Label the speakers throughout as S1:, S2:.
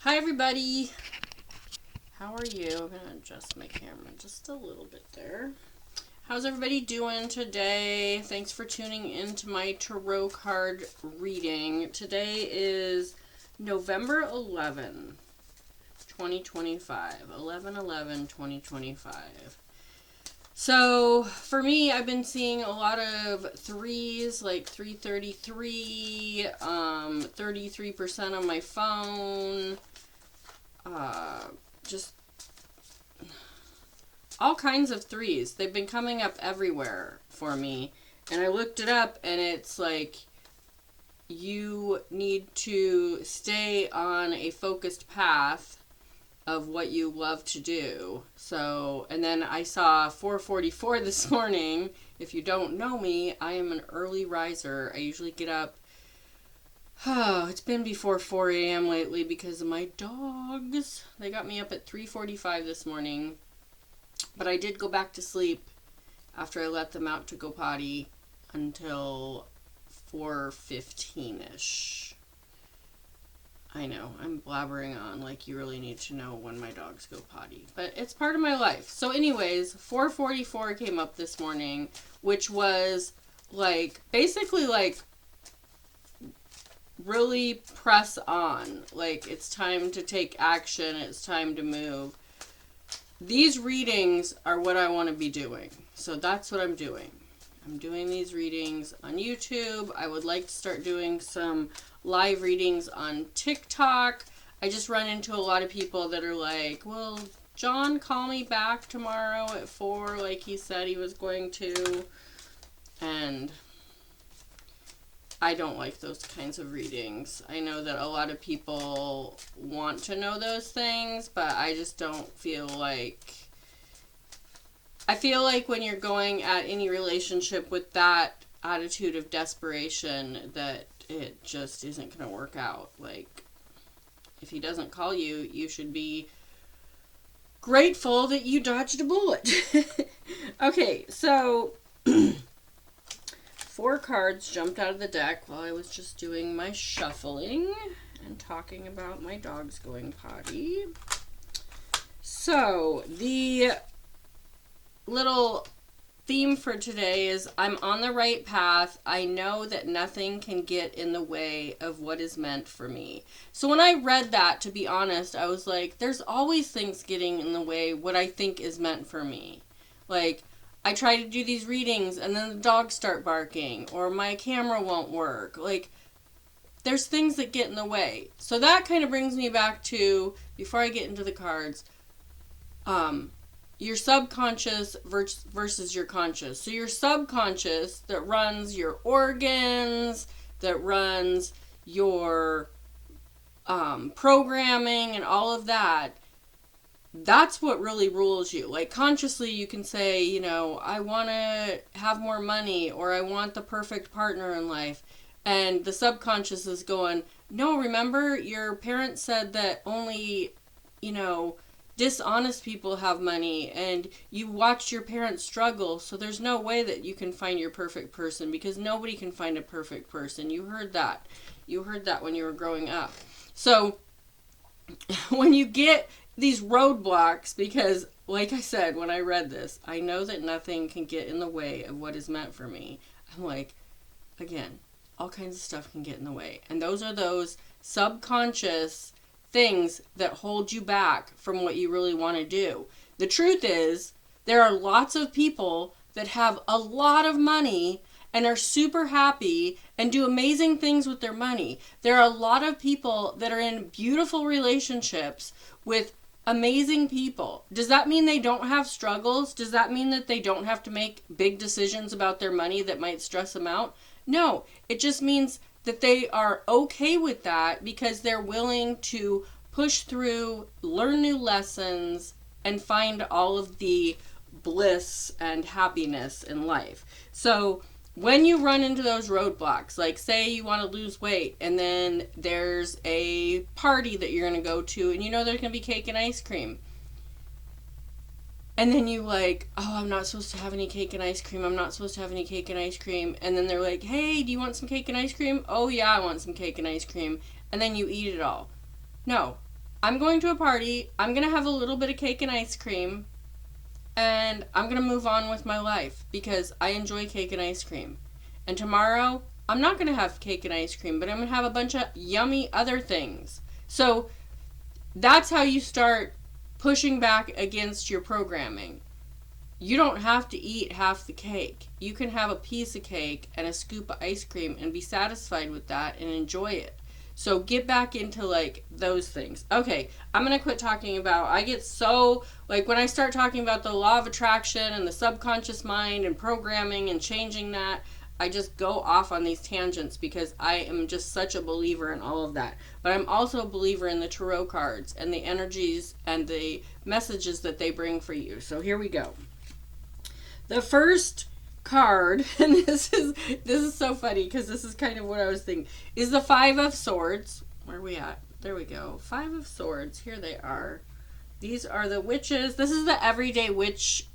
S1: Hi everybody. How are you? I'm going to adjust my camera just a little bit there. How's everybody doing today? Thanks for tuning into my tarot card reading. Today is November 11, 2025. 11/11/2025. So, for me, I've been seeing a lot of threes, like 333, 33% on my phone, just all kinds of threes. They've been coming up everywhere for me. And I looked it up, and it's like you need to stay on a focused path of what you love to do. So, and then I saw 444 this morning. If you don't know me, I am an early riser. I usually get up. Oh, it's been before 4 a.m. lately because of my dogs. They got me up at 3:45 this morning. But I did go back to sleep after I let them out to go potty until 4:15-ish. I know, I'm blabbering on like you really need to know when my dogs go potty. But it's part of my life. So anyways, 444 came up this morning, which was like, basically like, really press on. Like, it's time to take action. It's time to move. These readings are what I want to be doing. So that's what I'm doing. I'm doing these readings on YouTube. I would like to start doing some live readings on TikTok. I just run into a lot of people that are like, well, John, call me back tomorrow at 4 like he said he was going to. And I don't like those kinds of readings. I know that a lot of people want to know those things, but I just don't feel like... I feel like when you're going at any relationship with that attitude of desperation, that it just isn't going to work out. Like, if he doesn't call you, you should be grateful that you dodged a bullet. Okay, so 4 cards jumped out of the deck while I was just doing my shuffling and talking about my dogs going potty. So, the little theme for today is I'm on the right path. I know that nothing can get in the way of what is meant for me. So when I read that, to be honest, I was like, there's always things getting in the way what I think is meant for me. Like, I try to do these readings and then the dogs start barking or my camera won't work. Like, there's things that get in the way. So that kind of brings me back to, before I get into the cards, your subconscious versus your conscious. So your subconscious that runs your organs, that runs your programming and all of that, that's what really rules you. Like, consciously you can say, you know, I want to have more money, or I want the perfect partner in life. And the subconscious is going, no, remember your parents said that only, you know, dishonest people have money, and you watched your parents struggle, so there's no way that you can find your perfect person, because nobody can find a perfect person. You heard that. You heard that when you were growing up. So when you get these roadblocks, because like I said, when I read this, I know that nothing can get in the way of what is meant for me. I'm like, again, all kinds of stuff can get in the way. And those are those subconscious things that hold you back from what you really want to do. The truth is, there are lots of people that have a lot of money and are super happy and do amazing things with their money. There are a lot of people that are in beautiful relationships with amazing people. Does that mean they don't have struggles? Does that mean that they don't have to make big decisions about their money that might stress them out? No, it just means that they are okay with that because they're willing to push through, learn new lessons, and find all of the bliss and happiness in life. So when you run into those roadblocks, like say you want to lose weight and then there's a party that you're going to go to and you know there's going to be cake and ice cream. And then you like, oh, I'm not supposed to have any cake and ice cream. I'm not supposed to have any cake and ice cream. And then they're like, hey, do you want some cake and ice cream? Oh, yeah, I want some cake and ice cream. And then you eat it all. No. I'm going to a party, I'm going to have a little bit of cake and ice cream, and I'm going to move on with my life because I enjoy cake and ice cream. And tomorrow, I'm not going to have cake and ice cream, but I'm going to have a bunch of yummy other things. So that's how you start pushing back against your programming. You don't have to eat half the cake. You can have a piece of cake and a scoop of ice cream and be satisfied with that and enjoy it. So get back into like those things. Okay, I'm going to quit talking about, I get so, like when I start talking about the law of attraction and the subconscious mind and programming and changing that, I just go off on these tangents because I am just such a believer in all of that. But I'm also a believer in the tarot cards and the energies and the messages that they bring for you. So here we go. The first card, and this is so funny because this is kind of what I was thinking, is the Five of Swords. Where are we at? There we go. Five of Swords. Here they are. These are the witches. This is the Everyday Witch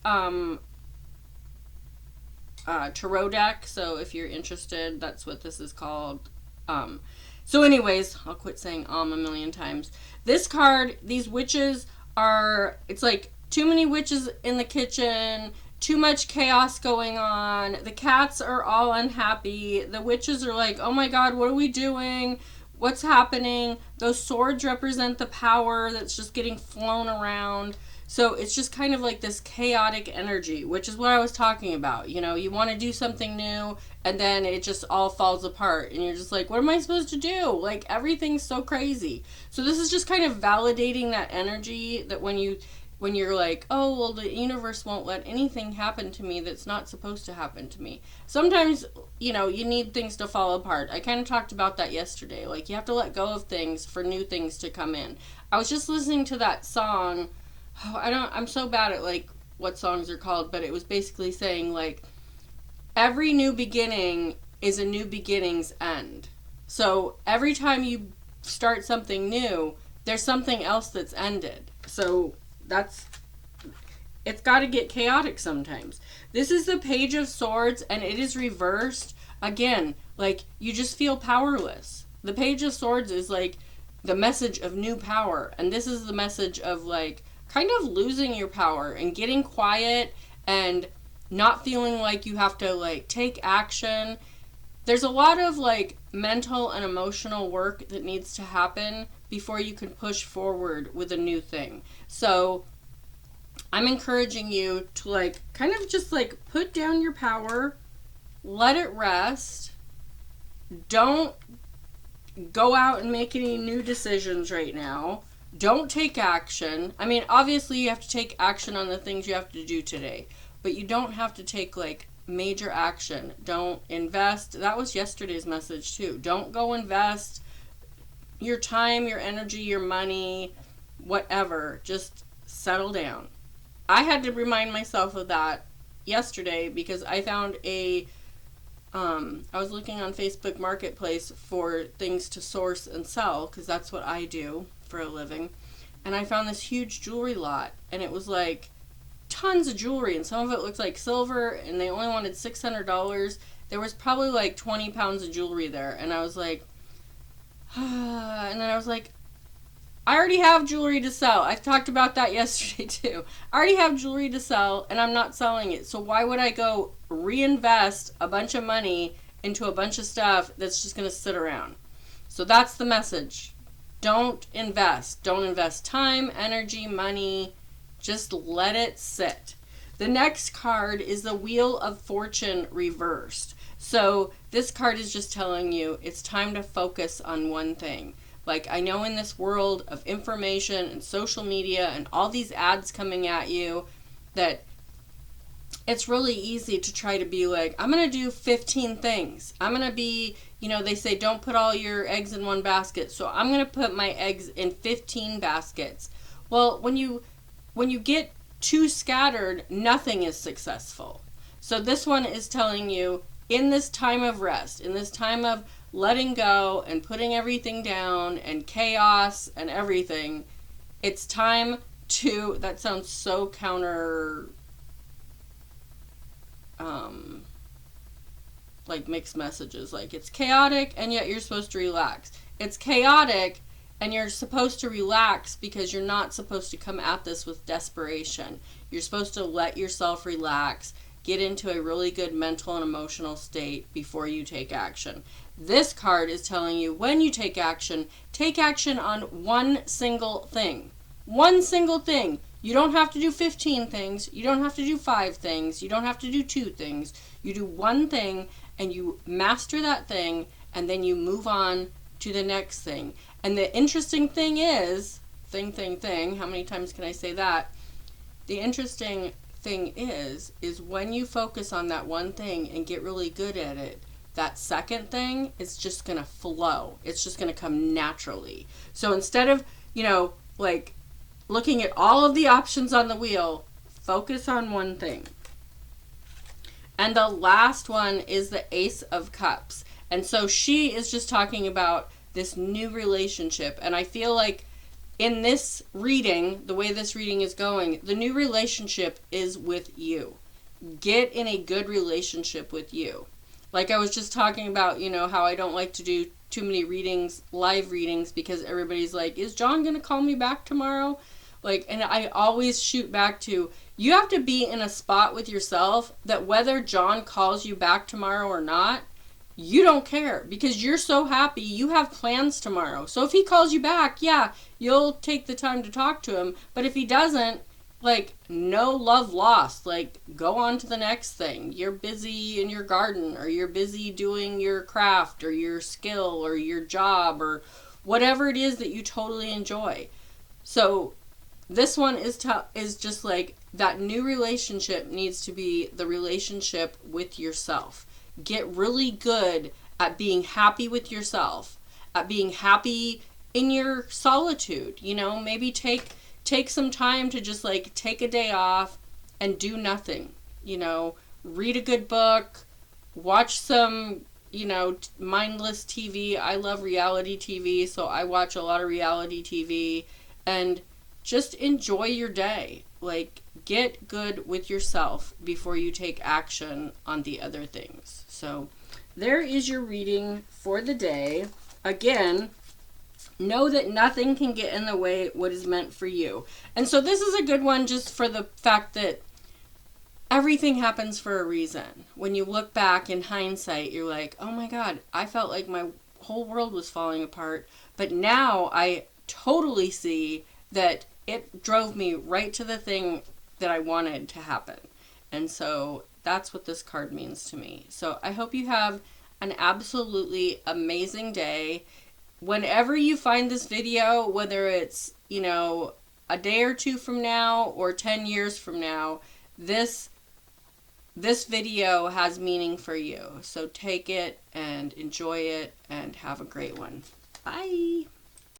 S1: tarot deck. So if you're interested, that's what this is called. So anyways, I'll quit saying a million times. This card, these witches are, it's like too many witches in the kitchen, too much chaos going on. The cats are all unhappy. The witches are like, oh my God, what are we doing? What's happening? Those swords represent the power that's just getting flown around. So it's just kind of like this chaotic energy, which is what I was talking about. You know, you want to do something new and then it just all falls apart and you're just like, what am I supposed to do? Like everything's so crazy. So this is just kind of validating that energy that when you're like, oh, well, the universe won't let anything happen to me that's not supposed to happen to me. Sometimes, you know, you need things to fall apart. I kind of talked about that yesterday. Like, you have to let go of things for new things to come in. I was just listening to that song. Oh, I'm so bad at, like, what songs are called, but it was basically saying, like, every new beginning is a new beginning's end. So every time you start something new, there's something else that's ended. So it's got to get chaotic sometimes. This is the Page of Swords and it is reversed. Again, like you just feel powerless. The Page of Swords is like the message of new power. And this is the message of like kind of losing your power and getting quiet and not feeling like you have to like take action. There's a lot of like mental and emotional work that needs to happen before you can push forward with a new thing. So I'm encouraging you to like kind of just like put down your power, let it rest. Don't go out and make any new decisions right now. Don't take action. I mean, obviously you have to take action on the things you have to do today, but you don't have to take like major action. Don't invest. That was yesterday's message too. Don't go invest your time, your energy, your money, whatever. Just settle down. I had to remind myself of that yesterday because I found I was looking on Facebook Marketplace for things to source and sell because that's what I do for a living. And I found this huge jewelry lot and it was like tons of jewelry and some of it looked like silver and they only wanted $600. There was probably like 20 pounds of jewelry there and I was like, and then I was like, I already have jewelry to sell. I talked about that yesterday too. I already have jewelry to sell and I'm not selling it. So why would I go reinvest a bunch of money into a bunch of stuff that's just going to sit around? So that's the message. Don't invest. Don't invest time, energy, money. Just let it sit. The next card is the Wheel of Fortune reversed. So this card is just telling you it's time to focus on one thing. Like, I know in this world of information and social media and all these ads coming at you that it's really easy to try to be like, I'm going to do 15 things. I'm going to be, you know, they say don't put all your eggs in one basket. So I'm going to put my eggs in 15 baskets. Well, when you get too scattered, nothing is successful. So this one is telling you in this time of rest, in this time of letting go and putting everything down and chaos and everything, it's time to, that sounds so counter, like mixed messages, like it's chaotic and yet you're supposed to relax. It's chaotic And you're supposed to relax because you're not supposed to come at this with desperation. You're supposed to let yourself relax, get into a really good mental and emotional state before you take action. This card is telling you when you take action on one single thing. One single thing. You don't have to do 15 things. You don't have to do 5 things. You don't have to do 2 things. You do one thing and you master that thing, and then you move on to the next thing. And the interesting thing is, how many times can I say that? The interesting thing is when you focus on that one thing and get really good at it, that second thing is just going to flow. It's just going to come naturally. So instead of, like looking at all of the options on the wheel, focus on one thing. And the last one is the Ace of Cups. And so she is just talking about this new relationship. And I feel like in this reading, the way this reading is going, the new relationship is with you. Get in a good relationship with you. Like I was just talking about, how I don't like to do too many readings, live readings, because everybody's like, is John going to call me back tomorrow? And I always shoot back to, you have to be in a spot with yourself that whether John calls you back tomorrow or not, you don't care, because you're so happy you have plans tomorrow. So if he calls you back, yeah, you'll take the time to talk to him. But if he doesn't, no love lost. Go on to the next thing. You're busy in your garden, or you're busy doing your craft or your skill or your job or whatever it is that you totally enjoy. So this one is just that new relationship needs to be the relationship with yourself. Get really good at being happy with yourself, at being happy in your solitude. Maybe take some time to just take a day off and do nothing. Read a good book, watch some, mindless TV. I love reality TV, so I watch a lot of reality TV, and just enjoy your day. Get good with yourself before you take action on the other things. So there is your reading for the day. Again, know that nothing can get in the way what is meant for you. And so this is a good one just for the fact that everything happens for a reason. When you look back in hindsight, you're like, oh my God, I felt like my whole world was falling apart. But now I totally see that it drove me right to the thing that I wanted to happen. And so that's what this card means to me. So I hope you have an absolutely amazing day. Whenever you find this video, whether it's, a day or two from now or 10 years from now, this video has meaning for you. So take it and enjoy it and have a great one. Bye.